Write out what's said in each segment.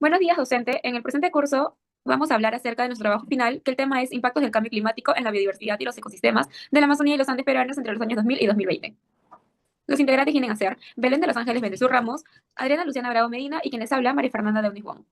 Buenos días, docente. En el presente curso vamos a hablar acerca de nuestro trabajo final, que el tema es impactos del cambio climático en la biodiversidad y los ecosistemas de la Amazonía y los Andes peruanos entre los años 2000 y 2020. Los integrantes vienen a ser Belén de Los Ángeles Bendezur Ramos, Adriana Luciana Bravo Medina y quien les habla, María Fernanda de Wong.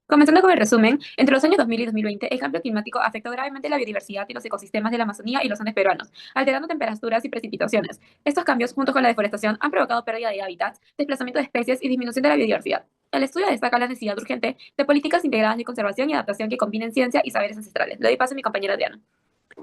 Comenzando con el resumen, entre los años 2000 y 2020, el cambio climático afectó gravemente la biodiversidad y los ecosistemas de la Amazonía y los Andes peruanos, alterando temperaturas y precipitaciones. Estos cambios, junto con la deforestación, han provocado pérdida de hábitats, desplazamiento de especies y disminución de la biodiversidad. El estudio destaca la necesidad urgente de políticas integradas de conservación y adaptación que combinen ciencia y saberes ancestrales. Le doy paso a mi compañera Diana.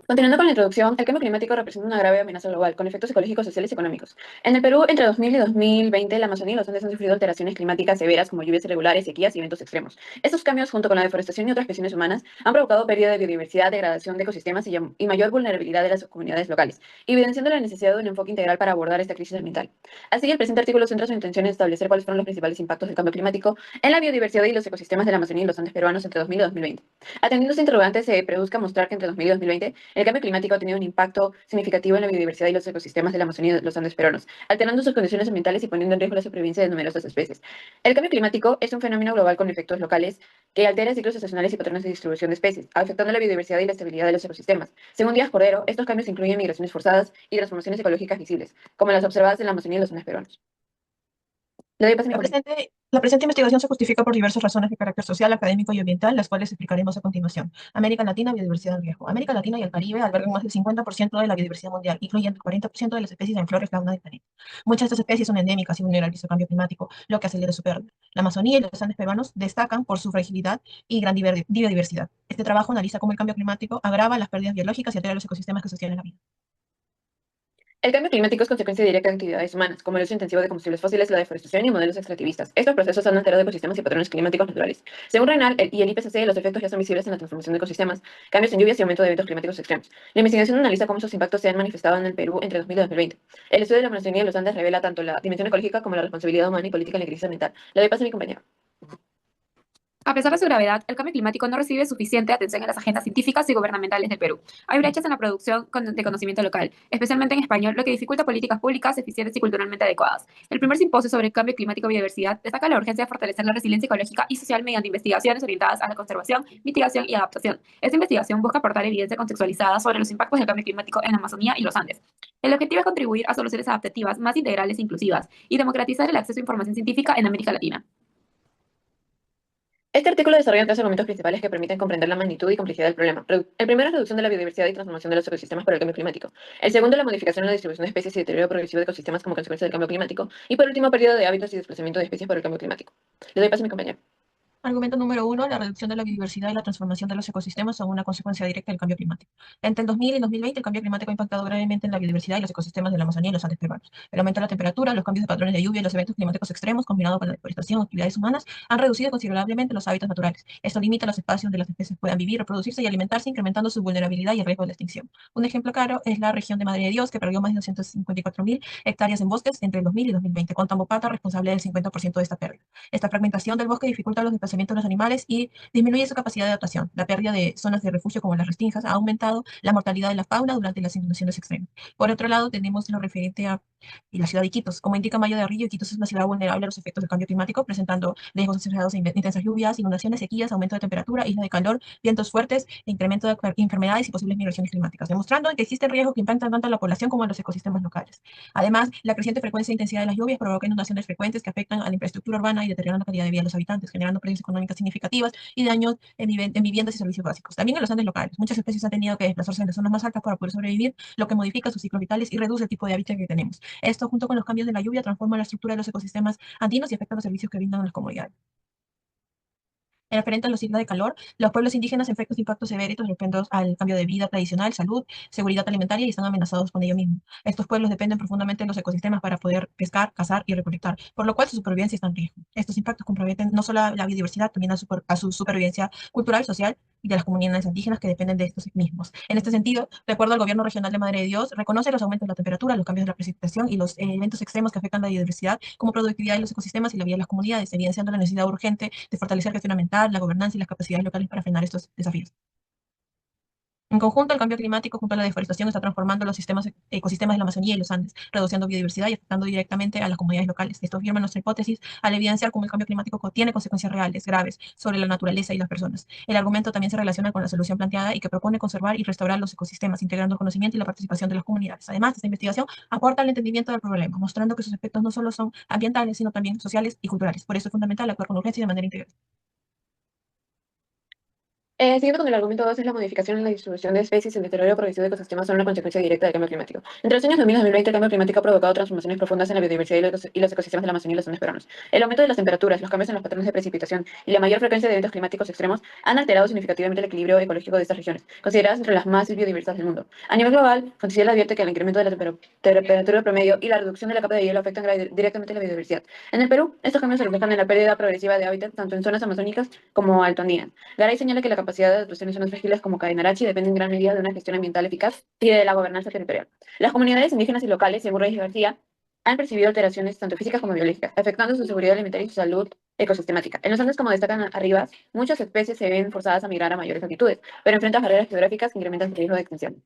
Continuando con la introducción, el cambio climático representa una grave amenaza global, con efectos ecológicos, sociales y económicos. En el Perú, entre 2000 y 2020, la Amazonía y los Andes han sufrido alteraciones climáticas severas como lluvias irregulares, sequías y eventos extremos. Estos cambios, junto con la deforestación y otras presiones humanas, han provocado pérdida de biodiversidad, degradación de ecosistemas y mayor vulnerabilidad de las comunidades locales, evidenciando la necesidad de un enfoque integral para abordar esta crisis ambiental. Así, el presente artículo centra su intención en establecer cuáles fueron los principales impactos del cambio climático en la biodiversidad y los ecosistemas de la Amazonía y los Andes peruanos entre 2000 y 2020. Atendiendo a este interrogante, se busca mostrar que entre 2000 y 2020 el cambio climático ha tenido un impacto significativo en la biodiversidad y los ecosistemas de la Amazonía y los Andes peruanos, alterando sus condiciones ambientales y poniendo en riesgo la supervivencia de numerosas especies. El cambio climático es un fenómeno global con efectos locales que altera ciclos estacionales y patrones de distribución de especies, afectando la biodiversidad y la estabilidad de los ecosistemas. Según Díaz Cordero, estos cambios incluyen migraciones forzadas y transformaciones ecológicas visibles, como las observadas en la Amazonía y los Andes peruanos. Le doy paso a mi compañero. La presente investigación se justifica por diversas razones de carácter social, académico y ambiental, las cuales explicaremos a continuación. América Latina, biodiversidad en riesgo. América Latina y el Caribe albergan más del 50% de la biodiversidad mundial, incluyendo el 40% de las especies en flora y fauna del planeta. Muchas de estas especies son endémicas y vulnerables al cambio climático, lo que acelera su pérdida. La Amazonía y los Andes peruanos destacan por su fragilidad y gran biodiversidad. Este trabajo analiza cómo el cambio climático agrava las pérdidas biológicas y altera los ecosistemas que sostienen la vida. El cambio climático es consecuencia directa de actividades humanas, como el uso intensivo de combustibles fósiles, la deforestación y modelos extractivistas. Estos procesos han alterado ecosistemas y patrones climáticos naturales. Según Renal y el IPCC, los efectos ya son visibles en la transformación de ecosistemas, cambios en lluvias y aumento de eventos climáticos extremos. La investigación analiza cómo esos impactos se han manifestado en el Perú entre 2000 y 2020. El estudio de la Amazonía y los Andes revela tanto la dimensión ecológica como la responsabilidad humana y política en la crisis ambiental. Le doy paso a mi compañero. A pesar de su gravedad, el cambio climático no recibe suficiente atención en las agendas científicas y gubernamentales del Perú. Hay brechas en la producción de conocimiento local, especialmente en español, lo que dificulta políticas públicas eficientes y culturalmente adecuadas. El primer simposio sobre el cambio climático y biodiversidad destaca la urgencia de fortalecer la resiliencia ecológica y social mediante investigaciones orientadas a la conservación, mitigación y adaptación. Esta investigación busca aportar evidencia contextualizada sobre los impactos del cambio climático en la Amazonía y los Andes. El objetivo es contribuir a soluciones adaptativas más integrales e inclusivas y democratizar el acceso a información científica en América Latina. Este artículo desarrolla tres argumentos principales que permiten comprender la magnitud y complejidad del problema. El primero es reducción de la biodiversidad y transformación de los ecosistemas por el cambio climático. El segundo, la modificación en la distribución de especies y deterioro progresivo de ecosistemas como consecuencia del cambio climático. Y por último, pérdida de hábitos y desplazamiento de especies por el cambio climático. Le doy paso a mi compañero. Argumento número uno, la reducción de la biodiversidad y la transformación de los ecosistemas son una consecuencia directa del cambio climático. Entre el 2000 y el 2020, el cambio climático ha impactado gravemente en la biodiversidad y los ecosistemas de la Amazonía y los Andes peruanos. El aumento de la temperatura, los cambios de patrones de lluvia y los eventos climáticos extremos, combinado con la deforestación y actividades humanas, han reducido considerablemente los hábitos naturales. Esto limita los espacios donde las especies puedan vivir, reproducirse y alimentarse, incrementando su vulnerabilidad y el riesgo de la extinción. Un ejemplo claro es la región de Madre de Dios, que perdió más de 254.000 hectáreas en bosques entre el 2000 y 2020, con Tambopata responsable del 50% de esta pérdida. Esta fragmentación del bosque dificulta los desplazamientos de los animales y disminuye su capacidad de adaptación. La pérdida de zonas de refugio como las restingas ha aumentado la mortalidad de la fauna durante las inundaciones extremas. Por otro lado, tenemos lo referente a la ciudad de Iquitos. Como indica Mayo de Arrillo, Iquitos es una ciudad vulnerable a los efectos del cambio climático, presentando riesgos asociados a intensas lluvias, inundaciones, sequías, aumento de temperatura, isla de calor, vientos fuertes, e incremento de enfermedades y posibles migraciones climáticas, demostrando que existen riesgos que impactan tanto a la población como a los ecosistemas locales. Además, la creciente frecuencia e intensidad de las lluvias provoca inundaciones frecuentes que afectan a la infraestructura urbana y deterioran la calidad de vida de los habitantes, generando pérdidas económicas significativas y daños en viviendas y servicios básicos. También en los Andes locales, muchas especies han tenido que desplazarse en las zonas más altas para poder sobrevivir, lo que modifica sus ciclos vitales y reduce el tipo de hábitat que tenemos. Esto, junto con los cambios de la lluvia, transforma la estructura de los ecosistemas andinos y afecta los servicios que brindan a las comunidades. En referente a los signos de calor, los pueblos indígenas enfrentan impactos severos respecto al cambio de vida tradicional, salud, seguridad alimentaria y están amenazados con ello mismo. Estos pueblos dependen profundamente de los ecosistemas para poder pescar, cazar y recolectar, por lo cual su supervivencia está en riesgo. Estos impactos comprometen no solo a la biodiversidad, también a su supervivencia cultural, social y de las comunidades indígenas que dependen de estos mismos. En este sentido, de acuerdo al Gobierno Regional de Madre de Dios, reconoce los aumentos de la temperatura, los cambios de la precipitación y los eventos extremos que afectan la biodiversidad como productividad de los ecosistemas y la vida de las comunidades, evidenciando la necesidad urgente de fortalecer la gestión ambiental, la gobernanza y las capacidades locales para frenar estos desafíos. En conjunto, el cambio climático junto a la deforestación está transformando los ecosistemas de la Amazonía y los Andes, reduciendo biodiversidad y afectando directamente a las comunidades locales. Esto afirma nuestra hipótesis al evidenciar cómo el cambio climático tiene consecuencias reales, graves, sobre la naturaleza y las personas. El argumento también se relaciona con la solución planteada y que propone conservar y restaurar los ecosistemas, integrando el conocimiento y la participación de las comunidades. Además, esta investigación aporta al entendimiento del problema, mostrando que sus efectos no solo son ambientales, sino también sociales y culturales. Por eso es fundamental actuar con urgencia y de manera integral. Siguiendo con el argumento 2, es la modificación en la distribución de especies y el deterioro progresivo de ecosistemas son una consecuencia directa del cambio climático. Entre los años 2000 y 2020, el cambio climático ha provocado transformaciones profundas en la biodiversidad y los ecosistemas de la Amazonía y los Andes peruanos. El aumento de las temperaturas, los cambios en los patrones de precipitación y la mayor frecuencia de eventos climáticos extremos han alterado significativamente el equilibrio ecológico de estas regiones, consideradas entre las más biodiversas del mundo. A nivel global, Fontisiel advierte que el incremento de la temperatura promedio y la reducción de la capa de hielo afectan directamente la biodiversidad. En el Perú, estos cambios se reflejan en la pérdida progresiva de hábitat tanto en zonas amazónicas como altoandinas. Garay señala que la capacidad de adaptación en zonas frágiles como Cadenarachi depende en gran medida de una gestión ambiental eficaz y de la gobernanza territorial. Las comunidades indígenas y locales, según Reyes García, han percibido alteraciones tanto físicas como biológicas, afectando su seguridad alimentaria y su salud ecosistemática. En los Andes, como destacan arriba, muchas especies se ven forzadas a migrar a mayores altitudes, pero enfrentan barreras geográficas que incrementan su riesgo de extinción.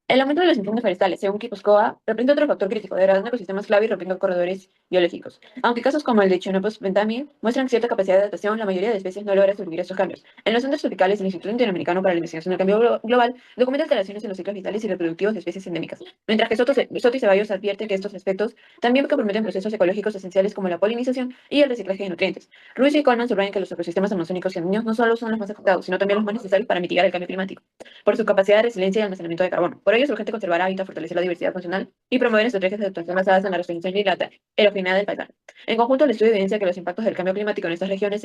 El aumento de los incendios forestales, según Kipuscoa, representa otro factor crítico, degradando ecosistemas clave y rompiendo corredores biológicos. Aunque casos como el de Chinopus bentami muestran cierta capacidad de adaptación, la mayoría de especies no logra sobrevivir a estos cambios. En los Andes tropicales, el Instituto Interamericano para la Investigación del Cambio Global documenta alteraciones en los ciclos vitales y reproductivos de especies endémicas, mientras que Soto y Ceballos advierte que estos aspectos también comprometen procesos ecológicos esenciales como la polinización y el reciclaje de nutrientes. Ruiz y Coleman subrayan que los ecosistemas amazónicos y andinos no solo son los más afectados, sino también los más necesarios para mitigar el cambio climático por su capacidad de resiliencia y almacenamiento de carbono. Por ello es urgente conservar hábitat, fortalecer la diversidad funcional y promover estrategias de adaptación basadas en la restauración y la erogenidad del paisaje. En conjunto, el estudio evidencia que los impactos del cambio climático en estas regiones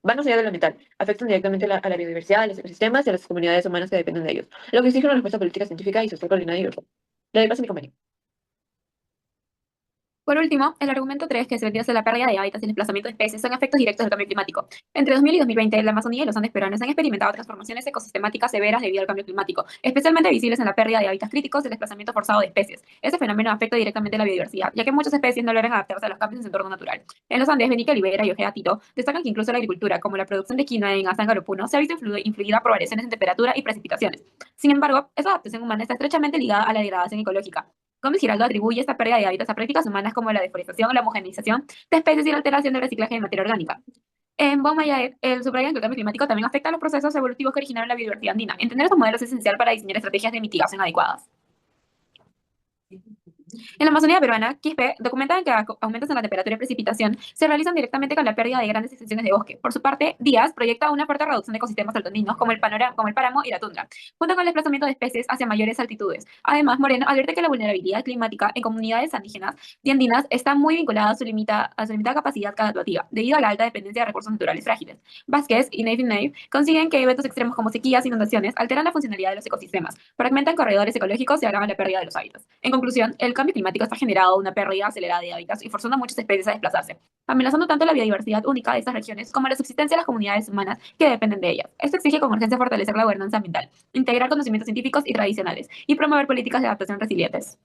van más allá de lo ambiental, afectan directamente a la biodiversidad, a los ecosistemas y a las comunidades humanas que dependen de ellos, lo que exige una respuesta política científica y social coordinada y urgente. Le doy paso a mi compañero. Por último, el argumento 3, que se vendría a ser la pérdida de hábitats y el desplazamiento de especies, son efectos directos del cambio climático. Entre 2000 y 2020, la Amazonía y los Andes peruanos han experimentado transformaciones ecosistemáticas severas debido al cambio climático, especialmente visibles en la pérdida de hábitats críticos y el desplazamiento forzado de especies. Este fenómeno afecta directamente a la biodiversidad, ya que muchas especies no logran adaptarse a los cambios en su entorno natural. En los Andes, Benique Olivera y Ojeda Tito destacan que incluso la agricultura, como la producción de quinoa en Asangarupuno, se ha visto influida por variaciones en temperatura y precipitaciones. Sin embargo, esa adaptación humana está estrechamente ligada a la degradación ecológica. Gómez Giraldo atribuye esta pérdida de hábitats a prácticas humanas como la deforestación, la homogeneización de especies y la alteración del reciclaje de materia orgánica. En Baumeier, el subraya que el cambio climático también afecta a los procesos evolutivos que originaron la biodiversidad andina. Entender estos modelos es esencial para diseñar estrategias de mitigación adecuadas. En la Amazonía peruana, Quispe documenta que aumentos en la temperatura y precipitación se realizan directamente con la pérdida de grandes extensiones de bosque. Por su parte, Díaz proyecta una fuerte reducción de ecosistemas altoandinos como el páramo y la tundra, junto con el desplazamiento de especies hacia mayores altitudes. Además, Moreno advierte que la vulnerabilidad climática en comunidades indígenas y andinas está muy vinculada a su limitada capacidad adaptativa, debido a la alta dependencia de recursos naturales frágiles. Vázquez y Nave consiguen que eventos extremos como sequías e inundaciones alteran la funcionalidad de los ecosistemas, fragmentan corredores ecológicos y agravan la pérdida de los hábitats. En conclusión, el cambio climático está generado una pérdida acelerada de hábitats y forzando a muchas especies a desplazarse, amenazando tanto la biodiversidad única de estas regiones como la subsistencia de las comunidades humanas que dependen de ellas. Esto exige con urgencia fortalecer la gobernanza ambiental, integrar conocimientos científicos y tradicionales y promover políticas de adaptación resilientes.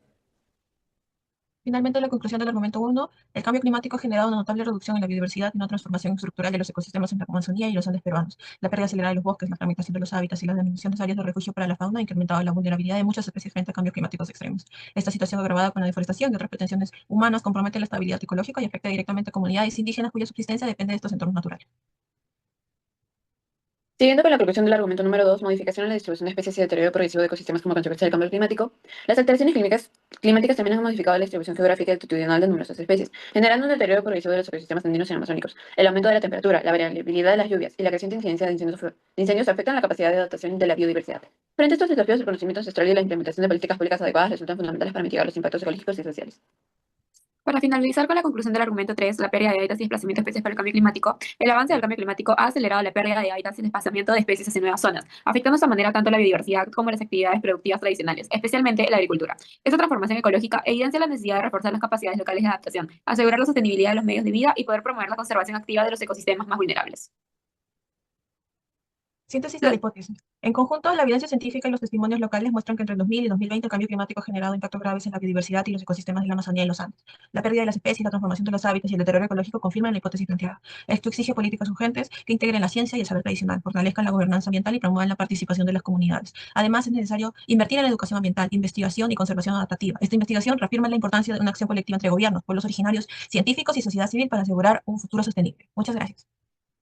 Finalmente, la conclusión del argumento 1, el cambio climático ha generado una notable reducción en la biodiversidad y una transformación estructural de los ecosistemas en la Amazonía y los Andes peruanos. La pérdida acelerada de los bosques, la fragmentación de los hábitats y la disminución de áreas de refugio para la fauna ha incrementado la vulnerabilidad de muchas especies frente a cambios climáticos extremos. Esta situación, agravada con la deforestación y otras pretensiones humanas, compromete la estabilidad ecológica y afecta directamente a comunidades indígenas cuya subsistencia depende de estos entornos naturales. Siguiendo con la conclusión del argumento número 2, modificación en la distribución de especies y deterioro progresivo de ecosistemas como consecuencia del cambio climático, las alteraciones climáticas también han modificado la distribución geográfica y altitudinal de numerosas especies, generando un deterioro progresivo de los ecosistemas andinos y amazónicos. El aumento de la temperatura, la variabilidad de las lluvias y la creciente incidencia de incendios afectan la capacidad de adaptación de la biodiversidad. Frente a estos desafíos, el conocimiento ancestral y la implementación de políticas públicas adecuadas resultan fundamentales para mitigar los impactos ecológicos y sociales. Para finalizar con la conclusión del argumento 3, la pérdida de hábitats y desplazamiento de especies por el cambio climático, el avance del cambio climático ha acelerado la pérdida de hábitats y desplazamiento de especies hacia nuevas zonas, afectando de esta manera tanto la biodiversidad como las actividades productivas tradicionales, especialmente la agricultura. Esta transformación ecológica evidencia la necesidad de reforzar las capacidades locales de adaptación, asegurar la sostenibilidad de los medios de vida y poder promover la conservación activa de los ecosistemas más vulnerables. Síntesis de la hipótesis. En conjunto, la evidencia científica y los testimonios locales muestran que entre el 2000 y 2020 el cambio climático ha generado impactos graves en la biodiversidad y los ecosistemas de la Amazonía y los Andes. La pérdida de las especies, la transformación de los hábitats y el deterioro ecológico confirman la hipótesis planteada. Esto exige políticas urgentes que integren la ciencia y el saber tradicional, fortalezcan la gobernanza ambiental y promuevan la participación de las comunidades. Además, es necesario invertir en la educación ambiental, investigación y conservación adaptativa. Esta investigación reafirma la importancia de una acción colectiva entre gobiernos, pueblos originarios, científicos y sociedad civil para asegurar un futuro sostenible. Muchas gracias.